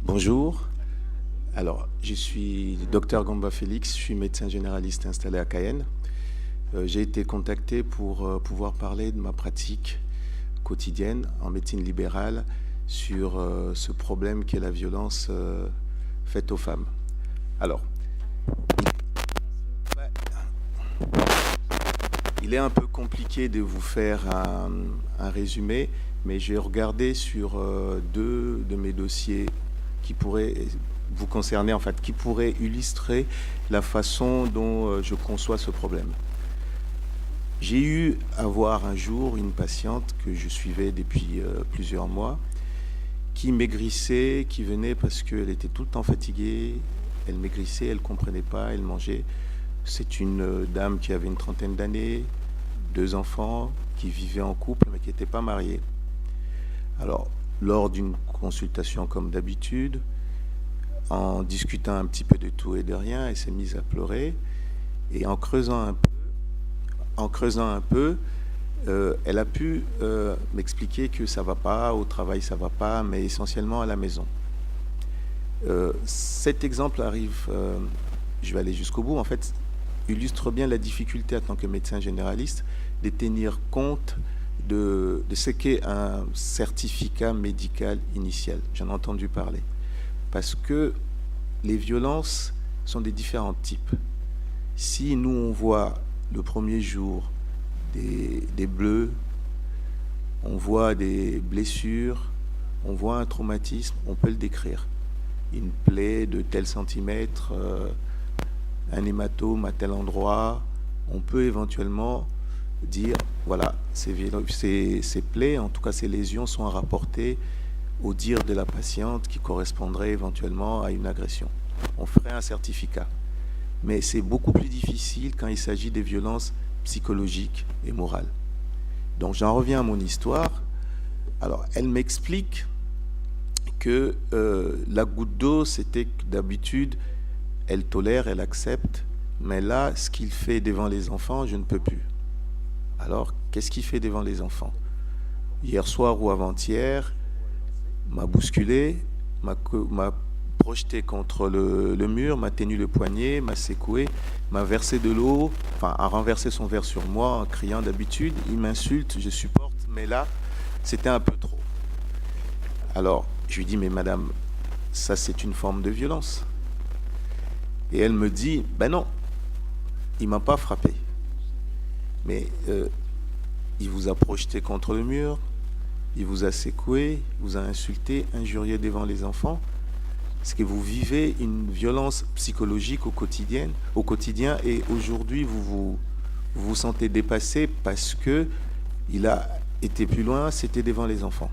Bonjour. Alors, je suis docteur Gamba Félix, je suis médecin généraliste installé à Cayenne. J'ai été contacté pour pouvoir parler de ma pratique quotidienne en médecine libérale sur ce problème qu'est la violence faite aux femmes. Alors, il est un peu compliqué de vous faire un résumé, mais j'ai regardé sur deux de mes dossiers qui pourraient vous concerner, en fait, qui pourraient illustrer la façon dont je conçois ce problème. J'ai eu à voir un jour une patiente que je suivais depuis plusieurs mois, qui maigrissait, qui venait parce qu'elle était tout le temps fatiguée, elle maigrissait, elle ne comprenait pas, elle mangeait. C'est une dame qui avait une trentaine d'années, 2 enfants, qui vivait en couple mais qui n'était pas mariée. Alors, lors d'une consultation comme d'habitude, en discutant un petit peu de tout et de rien, elle s'est mise à pleurer. Et en creusant un peu, elle a pu m'expliquer que ça ne va pas, au travail ça ne va pas, mais essentiellement à la maison. Cet exemple arrive, je vais aller jusqu'au bout, en fait, illustre bien la difficulté en tant que médecin généraliste de tenir compte de ce qu'est un certificat médical initial. J'en ai entendu parler. Parce que les violences sont des différents types. Si nous, on voit le premier jour des bleus, on voit des blessures, on voit un traumatisme, on peut le décrire. Une plaie de tel centimètre, un hématome à tel endroit, on peut éventuellement dire, voilà, ces plaies, en tout cas ces lésions sont à rapporter au dire de la patiente qui correspondrait éventuellement à une agression. On ferait un certificat. Mais c'est beaucoup plus difficile quand il s'agit des violences psychologiques et morales. Donc j'en reviens à mon histoire. Alors elle m'explique que la goutte d'eau, c'était que d'habitude, elle tolère, elle accepte, mais là, ce qu'il fait devant les enfants, je ne peux plus. Alors, qu'est-ce qu'il fait devant les enfants? Hier soir ou avant-hier, m'a bousculé, m'a projeté contre le mur, m'a tenu le poignet, m'a secoué, m'a versé de l'eau, enfin a renversé son verre sur moi en criant d'habitude, il m'insulte, je supporte, mais là, c'était un peu trop. Alors, je lui dis, mais madame, ça c'est une forme de violence. Et elle me dit, ben non, il m'a pas frappé. Mais il vous a projeté contre le mur, il vous a secoué, il vous a insulté, injurié devant les enfants. Est-ce que vous vivez une violence psychologique au quotidien et aujourd'hui vous vous sentez dépassé parce que il a été plus loin, c'était devant les enfants.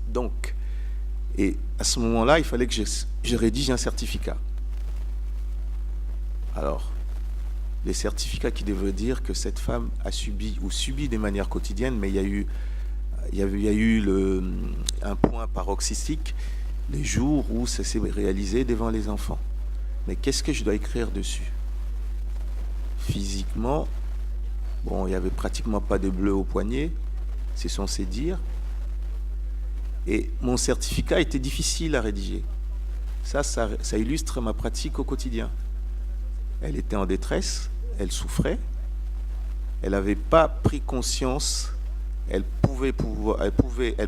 Donc, et à ce moment-là, il fallait que je rédige un certificat. Alors, les certificats qui devaient dire que cette femme a subi ou subit de manière quotidienne, mais il y a eu un point paroxystique, les jours où ça s'est réalisé devant les enfants. Mais qu'est-ce que je dois écrire dessus? Physiquement, bon, il n'y avait pratiquement pas de bleu au poignet, c'est censé dire. Et mon certificat était difficile à rédiger. Ça illustre ma pratique au quotidien. Elle était en détresse, elle souffrait, elle n'avait pas pris conscience, elle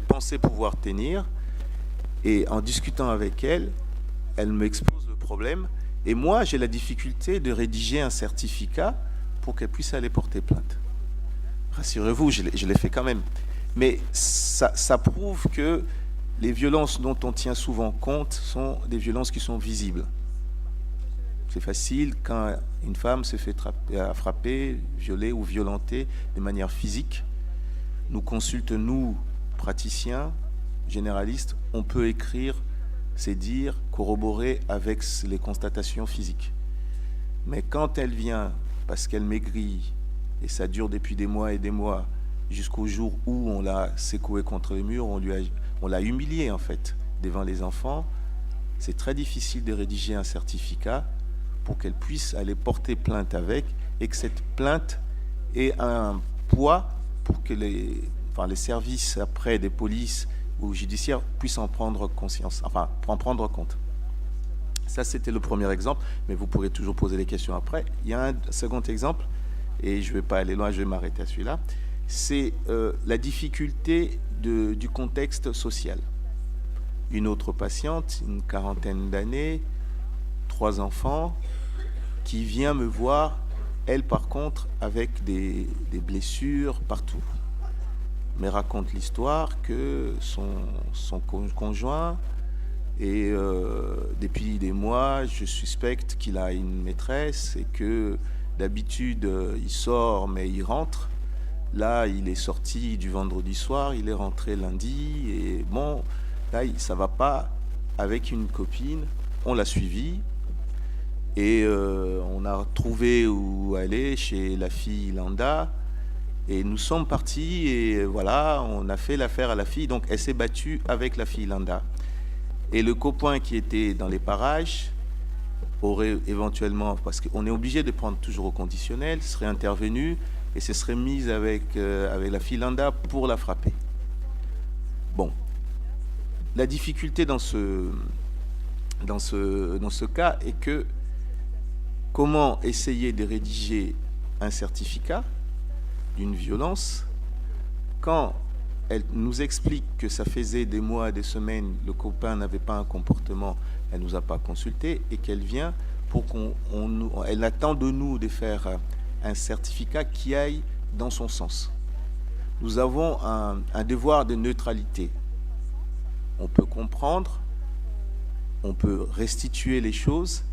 pensait pouvoir tenir, et en discutant avec elle, elle m'expose le problème, et moi j'ai la difficulté de rédiger un certificat pour qu'elle puisse aller porter plainte. Rassurez-vous, je l'ai fait quand même. Mais ça prouve que les violences dont on tient souvent compte sont des violences qui sont visibles. C'est facile quand une femme se fait frapper, violer ou violenter de manière physique. Nous consulte, nous, praticiens, généralistes, on peut écrire, c'est dire, corroborer avec les constatations physiques. Mais quand elle vient, parce qu'elle maigrit, et ça dure depuis des mois et des mois, jusqu'au jour où on l'a secoué contre le mur, on l'a humilié en fait, devant les enfants, c'est très difficile de rédiger un certificat pour qu'elle puisse aller porter plainte avec, et que cette plainte ait un poids pour que les services après des polices ou judiciaire puisse en prendre conscience, enfin, en prendre compte. Ça, c'était le premier exemple, mais vous pourrez toujours poser des questions après. Il y a un second exemple, et je ne vais pas aller loin, je vais m'arrêter à celui-là. C'est la difficulté du contexte social. Une autre patiente, une quarantaine d'années, 3 enfants, qui vient me voir, elle par contre, avec des blessures partout. Me raconte l'histoire que son conjoint, et depuis des mois, je suspecte qu'il a une maîtresse et que d'habitude, il sort mais il rentre. Là, il est sorti du vendredi soir, il est rentré lundi, et bon, là, ça va pas avec une copine. On l'a suivi, et on a trouvé où aller chez la fille Landa, et nous sommes partis, et voilà, on a fait l'affaire à la fille, donc elle s'est battue avec la fille Landa. Et le copain qui était dans les parages aurait éventuellement, parce qu'on est obligé de prendre toujours au conditionnel, serait intervenu et se serait mise avec la fille Landa pour la frapper. Bon, la difficulté dans ce cas est que comment essayer de rédiger un certificat d'une violence quand elle nous explique que ça faisait des mois, des semaines, le copain n'avait pas un comportement, elle ne nous a pas consulté, et qu'elle vient pour elle attend de nous de faire un certificat qui aille dans son sens. Nous avons un devoir de neutralité. On peut comprendre, on peut restituer les choses,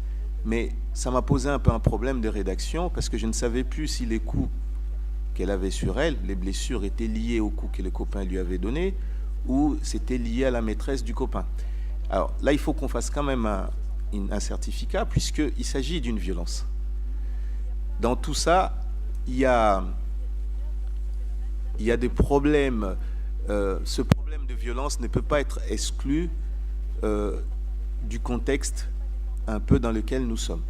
mais ça m'a posé un peu un problème de rédaction parce que je ne savais plus si les coups qu'elle avait sur elle, les blessures étaient liées au coup que le copain lui avait donné ou c'était lié à la maîtresse du copain. Alors là, il faut qu'on fasse quand même un certificat puisqu'il s'agit d'une violence. Dans tout ça, il y a des problèmes. Ce problème de violence ne peut pas être exclu du contexte un peu dans lequel nous sommes.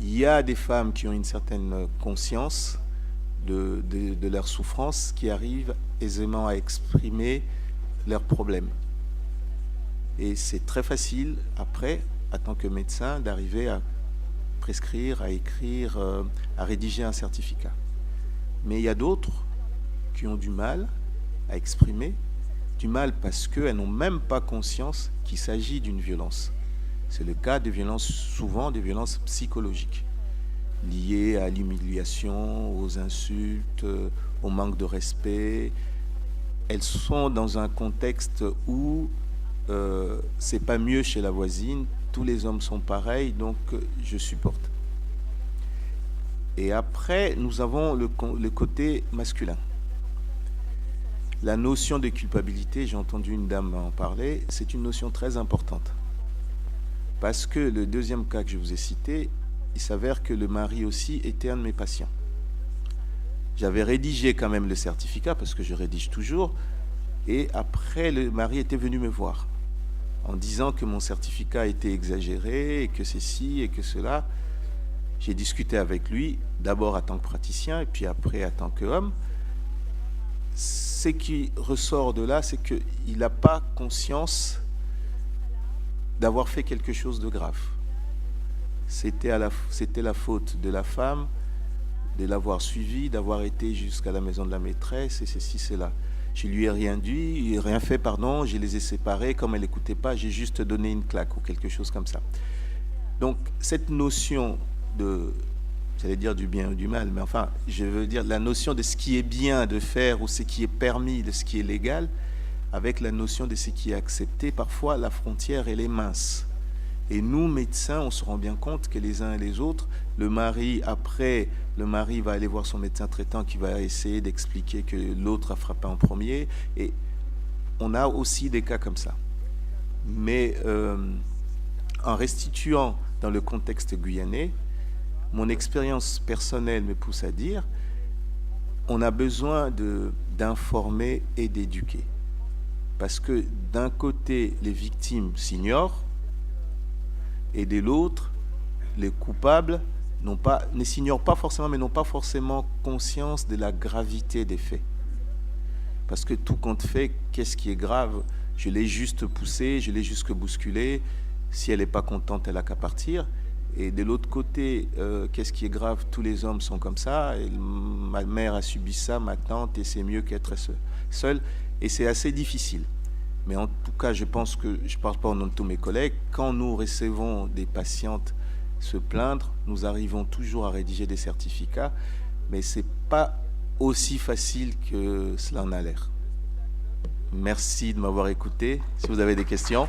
Il y a des femmes qui ont une certaine conscience de leur souffrance, qui arrivent aisément à exprimer leurs problèmes. Et c'est très facile, après, en tant que médecin, d'arriver à prescrire, à écrire, à rédiger un certificat. Mais il y a d'autres qui ont du mal à exprimer, du mal parce qu'elles n'ont même pas conscience qu'il s'agit d'une violence. C'est le cas de violences, souvent des violences psychologiques, liées à l'humiliation, aux insultes, au manque de respect. Elles sont dans un contexte où c'est pas mieux chez la voisine, tous les hommes sont pareils, donc je supporte. Et après, nous avons le côté masculin. La notion de culpabilité, j'ai entendu une dame en parler, c'est une notion très importante. Parce que le deuxième cas que je vous ai cité, il s'avère que le mari aussi était un de mes patients. J'avais rédigé quand même le certificat, parce que je rédige toujours, et après, le mari était venu me voir, en disant que mon certificat était exagéré, et que ceci, et que cela. J'ai discuté avec lui, d'abord en tant que praticien, et puis après en tant qu'homme. Ce qui ressort de là, c'est qu'il n'a pas conscience d'avoir fait quelque chose de grave. C'était la faute de la femme, de l'avoir suivi, d'avoir été jusqu'à la maison de la maîtresse, et ceci, cela. Je lui ai rien dit, rien fait, pardon, je les ai séparés, comme elle n'écoutait pas, j'ai juste donné une claque ou quelque chose comme ça. Donc, cette notion j'allais dire du bien ou du mal, mais enfin, je veux dire la notion de ce qui est bien de faire ou ce qui est permis, de ce qui est légal, avec la notion de ce qui est accepté, parfois la frontière, elle est mince. Et nous, médecins, on se rend bien compte que les uns et les autres, le mari va aller voir son médecin traitant qui va essayer d'expliquer que l'autre a frappé en premier. Et on a aussi des cas comme ça. Mais en restituant dans le contexte guyanais, mon expérience personnelle me pousse à dire on a besoin d'informer et d'éduquer. Parce que d'un côté, les victimes s'ignorent, et de l'autre, les coupables ne s'ignorent pas forcément, mais n'ont pas forcément conscience de la gravité des faits. Parce que tout compte fait, qu'est-ce qui est grave? Je l'ai juste poussée, je l'ai juste bousculée. Si elle n'est pas contente, elle n'a qu'à partir. Et de l'autre côté, qu'est-ce qui est grave? Tous les hommes sont comme ça. Et ma mère a subi ça, ma tante, et c'est mieux qu'être seule. Et c'est assez difficile. Mais en tout cas, je pense que, je ne parle pas au nom de tous mes collègues, quand nous recevons des patientes se plaindre, nous arrivons toujours à rédiger des certificats, mais ce n'est pas aussi facile que cela en a l'air. Merci de m'avoir écouté. Si vous avez des questions.